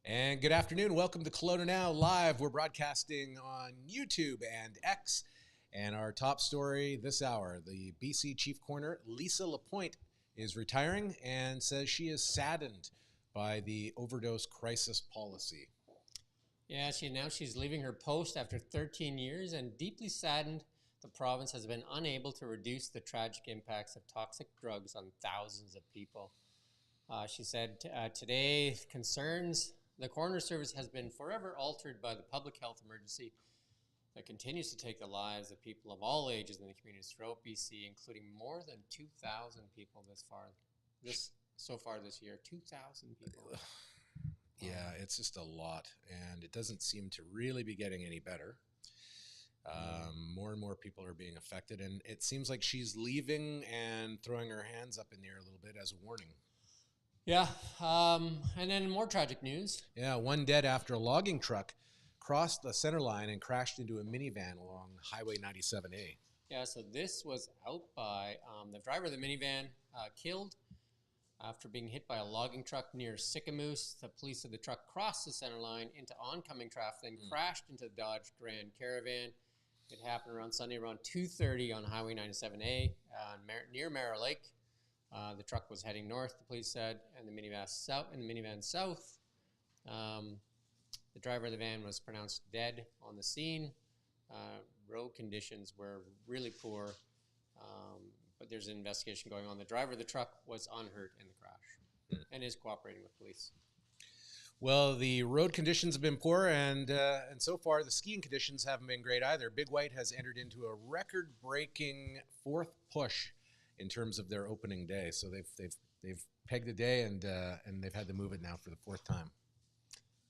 And good afternoon. Welcome to Kelowna Now Live. We're broadcasting on YouTube and X. And our top story this hour, the BC Chief Coroner, Lisa Lapointe, is retiring and says she is saddened by the overdose crisis policy. Yeah, she announced she's leaving her post after 13 years and deeply saddened the province has been unable to reduce the tragic impacts of toxic drugs on thousands of people. She said today concerns the coroner service has been forever altered by the public health emergency that continues to take the lives of people of all ages in the communities throughout BC, including more than 2,000 people so far this year. 2,000 people. Yeah, it's just a lot, and it doesn't seem to really be getting any better. More and more people are being affected, and it seems like she's leaving and throwing her hands up in the air a little bit as a warning. Yeah, and then more tragic news. Yeah, one dead after a logging truck crossed the center line and crashed into a minivan along Highway 97A. Yeah, so this was out by the driver of the minivan killed after being hit by a logging truck near Sicamous. The police said the truck crossed the center line into oncoming traffic, then crashed into the Dodge Grand Caravan. It happened around Sunday around 2:30 on Highway 97A near Mara Lake. The truck was heading north, the police said, and the minivan south. The driver of the van was pronounced dead on the scene. Road conditions were really poor, but there's an investigation going on. The driver of the truck was unhurt in the crash and is cooperating with police. Well, the road conditions have been poor, and so far the skiing conditions haven't been great either. Big White has entered into a record-breaking fourth push in terms of their opening day. So they've pegged a day, and they've had to move it now for the fourth time.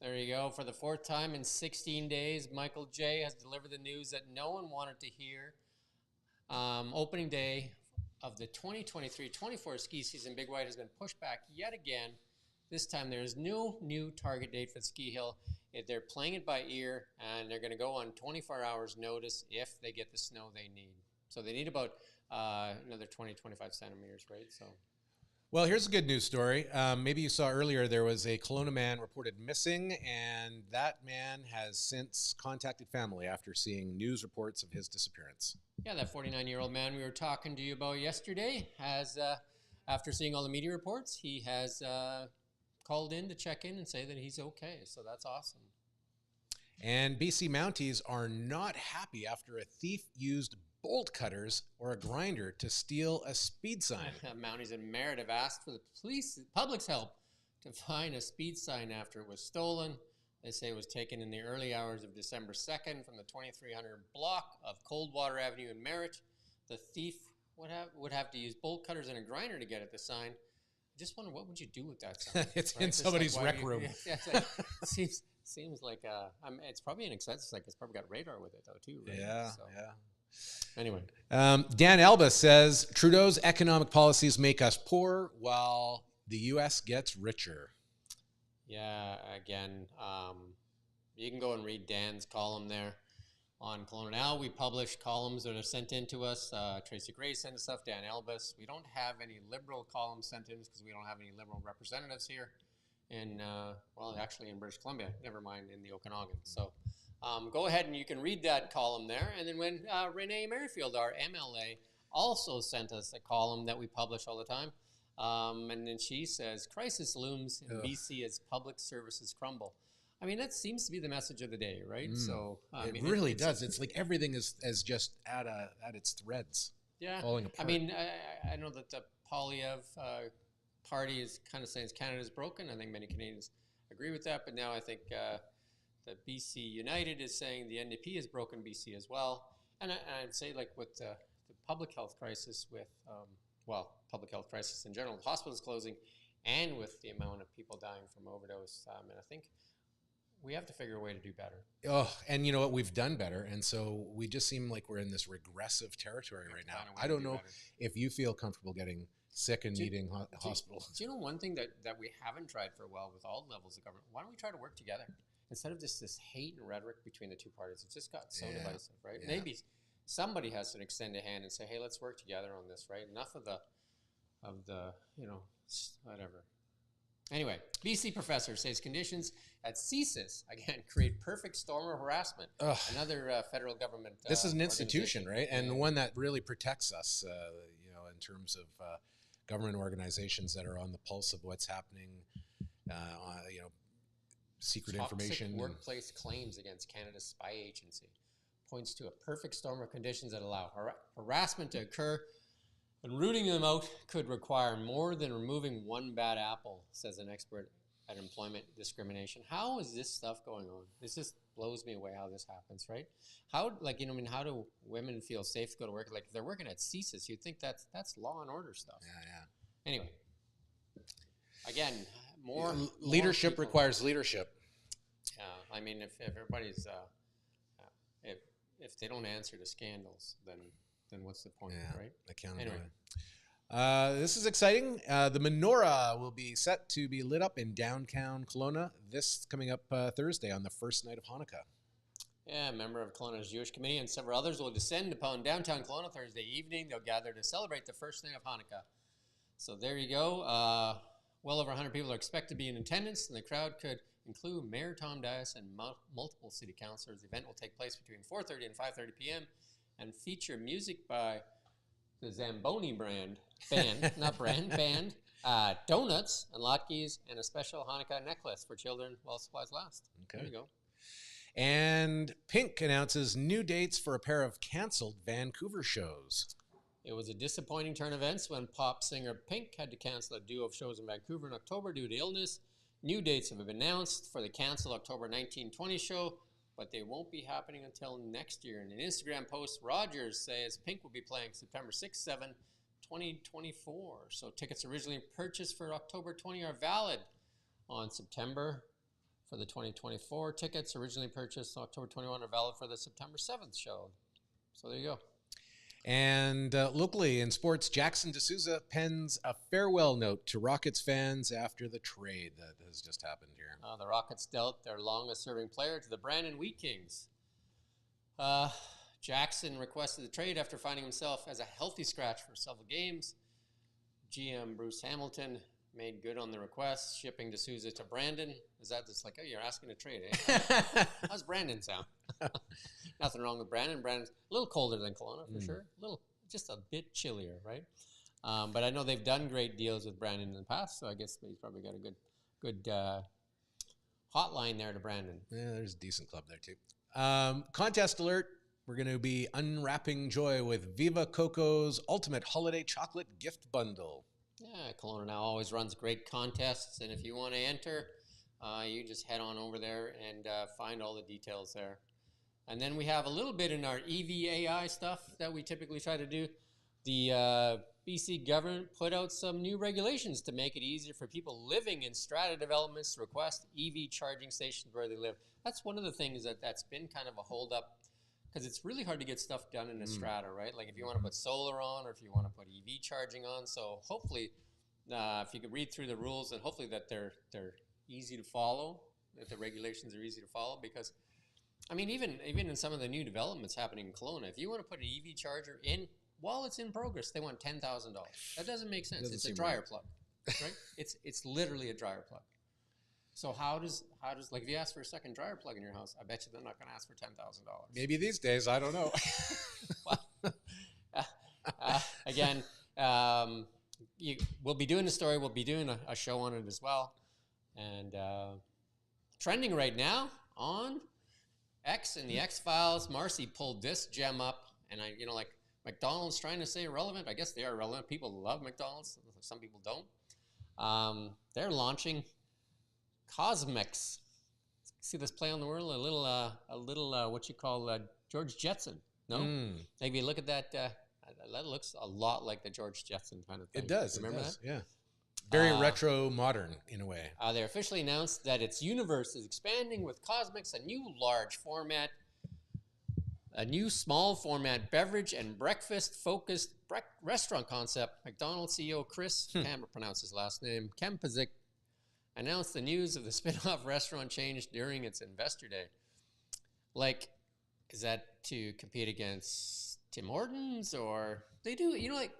There you go. For the fourth time in 16 days, Michael J. has delivered the news that no one wanted to hear. Opening day of the 2023-24 ski season, Big White has been pushed back yet again. This time there is no new target date for the ski hill. They're playing it by ear, and they're going to go on 24 hours notice if they get the snow they need. So they need about another 20-25 centimeters, right? So, well, here's a good news story. Maybe you saw earlier there was a Kelowna man reported missing, and that man has since contacted family after seeing news reports of his disappearance. Yeah, that 49-year-old man we were talking to you about yesterday has, after seeing all the media reports, he has called in to check in and say that he's okay. So that's awesome. And BC Mounties are not happy after a thief used bolt cutters or a grinder to steal a speed sign. Mounties in Merritt have asked for the public's help to find a speed sign after it was stolen. They say it was taken in the early hours of December 2nd from the 2300 block of Coldwater Avenue in Merritt. The thief would have to use bolt cutters and a grinder to get at the sign. I just wonder, what would you do with that sign? It's right? In somebody's rec room. Yeah, it's like, seems like it's probably an expensive. Like, it's probably got radar with it though too, right? Yeah, so. yeah. Anyway, Dan Elba says Trudeau's economic policies make us poor while the U.S. gets richer. Yeah, again, you can go and read Dan's column there on Kelowna Now. We publish columns that are sent in to us. Tracy Gray sent us stuff, Dan Elbis. We don't have any liberal columns sent in because we don't have any liberal representatives here in, actually in British Columbia, never mind in the Okanagan. So go ahead and you can read that column there. And then when Renee Merrifield, our MLA, also sent us a column that we publish all the time. And then she says, crisis looms in BC as public services crumble. I mean, that seems to be the message of the day, right? So it really does. It's like everything is just at its threads, falling apart. I mean, I know that the Polyev party is kind of saying Canada's broken. I think many Canadians agree with that. But now I think the BC United is saying the NDP has broken BC as well. And I'd say, like, with the public health crisis public health crisis in general, hospitals closing, and with the amount of people dying from overdose. And I think we have to figure a way to do better. Oh, and you know what? We've done better. And so we just seem like we're in this regressive territory right now. I don't know if you feel comfortable getting sick and needing hospital. Do you know one thing that we haven't tried for a while with all levels of government? Why don't we try to work together? Instead of just this hate and rhetoric between the two parties, it's just got so divisive, right? Yeah. Maybe somebody has to extend a hand and say, hey, let's work together on this, right? Enough of the whatever. Anyway, BC professor says conditions at CSIS, again, create perfect storm of harassment. Ugh. Another federal government This is an institution, right? And Yeah. one that really protects us, in terms of government organizations that are on the pulse of what's happening, secret Toxic information. workplace claims against Canada's spy agency points to a perfect storm of conditions that allow harassment to occur, and rooting them out could require more than removing one bad apple, says an expert at employment discrimination. How is this stuff going on? This just blows me away how this happens, right? How, how do women feel safe to go to work? Like, if they're working at CSIS, you'd think that's law and order stuff. Yeah. Anyway, again, more leadership people. requires leadership. Yeah, I mean, if everybody's if they don't answer to scandals, then what's the point, right? Accountability. Anyway. This is exciting. The menorah will be set to be lit up in downtown Kelowna this coming up Thursday on the first night of Hanukkah. Yeah, a member of Kelowna's Jewish Committee and several others will descend upon downtown Kelowna Thursday evening. They'll gather to celebrate the first night of Hanukkah. So there you go. Well over 100 people are expected to be in attendance, and the crowd could include Mayor Tom Dias and multiple city councilors. The event will take place between 4:30 and 5:30 p.m. and feature music by the Zamboni band, donuts and latkes, and a special Hanukkah necklace for children while supplies last. Okay. There you go. And Pink announces new dates for a pair of canceled Vancouver shows. It was a disappointing turn of events when pop singer Pink had to cancel a duo of shows in Vancouver in October due to illness. New dates have been announced for the canceled October 1920 show, but they won't be happening until next year. In an Instagram post, Rogers says Pink will be playing September 6, 7, 2024. So tickets originally purchased for October 20 are valid on September for the 2024. Tickets originally purchased on October 21 are valid for the September 7th show. So there you go. And locally in sports, Jackson D'Souza pens a farewell note to Rockets fans after the trade that has just happened here. The Rockets dealt their longest-serving player to the Brandon Wheat Kings. Jackson requested the trade after finding himself as a healthy scratch for several games. GM Bruce Hamilton made good on the request, shipping D'Souza to Brandon. Is that just like, oh, you're asking to trade, eh? How's Brandon sound? Nothing wrong with Brandon. Brandon's a little colder than Kelowna, for sure. Just a bit chillier, right? But I know they've done great deals with Brandon in the past, so I guess he's probably got a good hotline there to Brandon. Yeah, there's a decent club there, too. Contest alert. We're going to be unwrapping joy with Viva Coco's Ultimate Holiday Chocolate Gift Bundle. Yeah, Kelowna now always runs great contests, and if you want to enter, you just head on over there and find all the details there. And then we have a little bit in our EVAI stuff that we typically try to do. The BC government put out some new regulations to make it easier for people living in strata developments to request EV charging stations where they live. That's one of the things that's been kind of a holdup, because it's really hard to get stuff done in a strata, right? Like if you want to put solar on or if you want to put EV charging on. So hopefully, if you could read through the rules, and hopefully that they're easy to follow, that the regulations are easy to follow, because I mean, even in some of the new developments happening in Kelowna, if you want to put an EV charger in while it's in progress, they want $10,000. That doesn't make sense. It's a dryer plug, right? It's literally a dryer plug. So how does like if you ask for a second dryer plug in your house, I bet you they're not going to ask for $10,000. Maybe these days, I don't know. Again, we'll be doing a story. We'll be doing a show on it as well. And trending right now on X and the X-Files, Marcy pulled this gem up, and like McDonald's trying to stay relevant. I guess they are relevant. People love McDonald's. Some people don't. They're launching Cosmix. See this play on the world? A little what you call George Jetson. No? Maybe you look at that. That looks a lot like the George Jetson kind of thing. It does. Remember that? Yeah. Very retro modern in a way. They officially announced that its universe is expanding with Cosmix, a new small format beverage and breakfast focused restaurant concept. McDonald's CEO Chris, can't pronounce his last name, Kempzik, announced the news of the spin-off restaurant change during its investor day. Like, is that to compete against Tim Hortons, or they do, like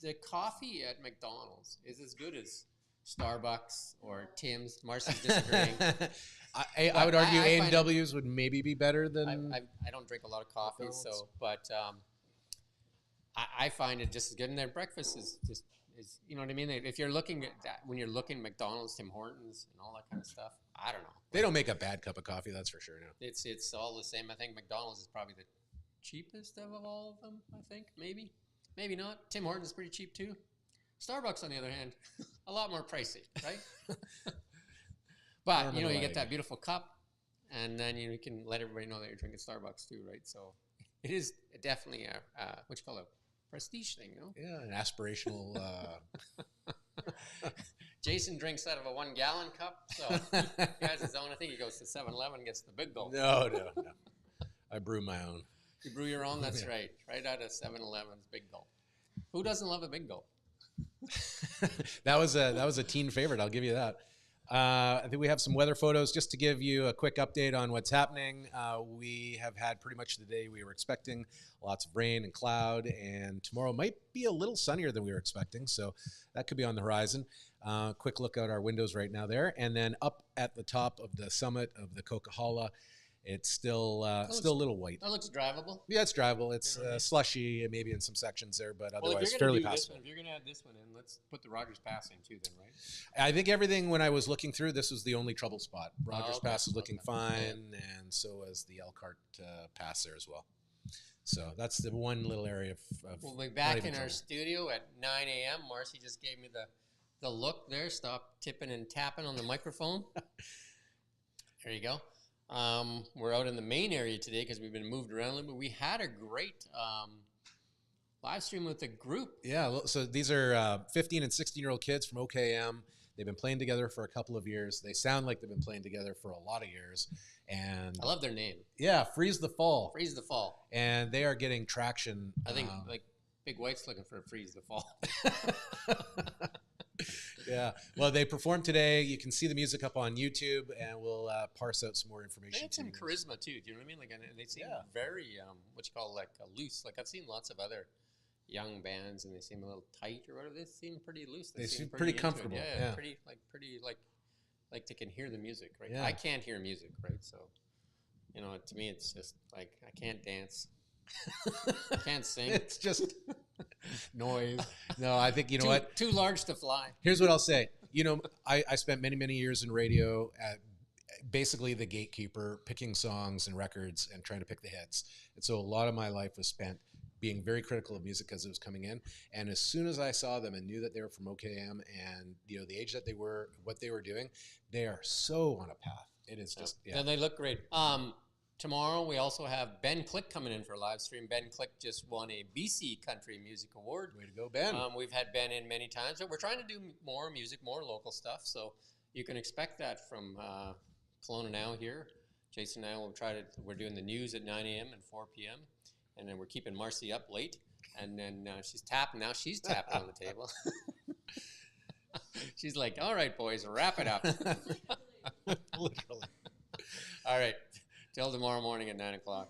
the coffee at McDonald's is as good as Starbucks or Tim's. Marcy's disagreeing. I would argue I find A&W's would maybe be better than. I don't drink a lot of coffee, McDonald's. but I find it just as good. And their breakfast is you know what I mean. If you're looking at that, when you're looking at McDonald's, Tim Hortons, and all that kind of stuff, I don't know. They don't make a bad cup of coffee, that's for sure. No. It's all the same. I think McDonald's is probably the cheapest of all of them. I think maybe not. Tim Hortons is pretty cheap too. Starbucks, on the other hand, a lot more pricey, right? But you get that beautiful cup, and then you can let everybody know that you're drinking Starbucks too, right? So it is definitely a what you call a prestige thing, you know? Yeah, an aspirational. Jason drinks out of a 1 gallon cup, so he has his own. I think he goes to 7-Eleven and gets the big gulp. No. I brew my own. You brew your own? That's right. Right out of 7-Eleven's big gulp. Who doesn't love a big gulp? That was a teen favorite. I'll give you that. I think we have some weather photos just to give you a quick update on what's happening. We have had pretty much the day we were expecting. Lots of rain and cloud, and tomorrow might be a little sunnier than we were expecting, so that could be on the horizon. Quick look out our windows right now there, and then up at the top of the summit of the Coquihalla, it's still a little white. That looks drivable. Yeah, it's drivable. It's slushy, maybe in some sections there, but Well, otherwise if fairly you're passable. if you're going to add this one in, let's put the Rogers Pass in too then, right? I think everything, when I was looking through, this was the only trouble spot. Rogers okay. Pass is looking Okay. fine, and so is the Elkhart Pass there as well. So that's the one little area of We'll be not back even in our trouble. studio at 9 a.m. Marcy just gave me the look there. Stop tipping and tapping on the microphone. There you go. We're out in the main area today because we've been moved around a little bit. We had a great live stream with a group. Yeah, well, so these are 15 and 16-year-old kids from OKM. They've been playing together for a couple of years. They sound like they've been playing together for a lot of years. And I love their name. yeah, Freeze the Fall. Freeze the Fall. And they are getting traction. I think like Big White's looking for a Freeze the Fall. Yeah. Well, they performed today. You can see the music up on YouTube, and we'll parse out some more information. They had some to you. charisma too. Do you know what I mean? Like, and they seem very what you call like loose. Like I've seen lots of other young bands, and they seem a little tight or whatever. They seem pretty loose. They seem pretty into it. comfortable. Yeah, Yeah. pretty like they can hear the music, right? Yeah. I can't hear music, right? So, to me, it's just like I can't dance, I can't sing. It's just noise. No, I think, you know what? Too large to fly. Here's what I'll say. I spent many, many years in radio at basically the gatekeeper, picking songs and records and trying to pick the hits. And so a lot of my life was spent being very critical of music as it was coming in. And as soon as I saw them and knew that they were from OKM and, the age that they were, what they were doing, they are so on a path. It is just, yeah. And they look great. Tomorrow we also have Ben Click coming in for a live stream. Ben Click just won a BC Country Music Award. Way to go, Ben. We've had Ben in many times, but we're trying to do more music, more local stuff. So you can expect that from Kelowna Now here. Jason and I we're doing the news at 9 a.m. and 4 p.m. And then we're keeping Marcy up late. And then she's tapping. Now she's tapping on the table. She's like, all right, boys, wrap it up. Literally. All right. Till tomorrow morning at 9 o'clock.